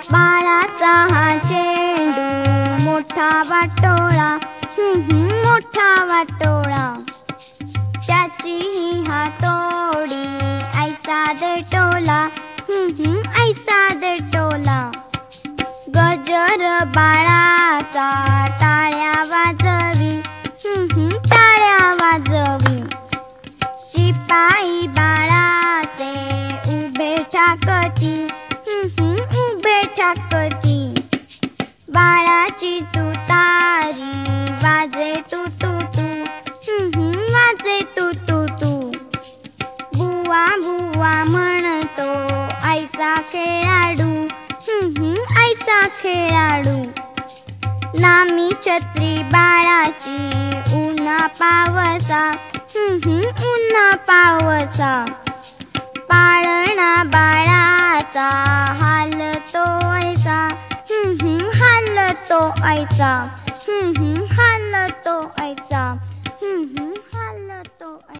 बाळाचा हा चेंडू मोठा वाटोळा, मोठा वाटोळा. त्याची ही हातोडी ऐसा देटोला, ऐसा देटोला. गजर बाळाचा टाळ्या वाजवी, टाळ्या वाजवी. शिपाई बाळाचे उभे ठाकती, उभे ठाकती. बाळाची तुतारी वाजे तू तू तू, वाजे तू तू तू. बुवा बुवा म्हणतो ऐसा खेळाडू, ऐसा खेळाडू. नामी छत्री बाळाची उन्हा पावसा, उन्हा पावसा. पाळणा बाळाचा हालतो ऐसा, हालतो ऐसा, हालतो ऐसा.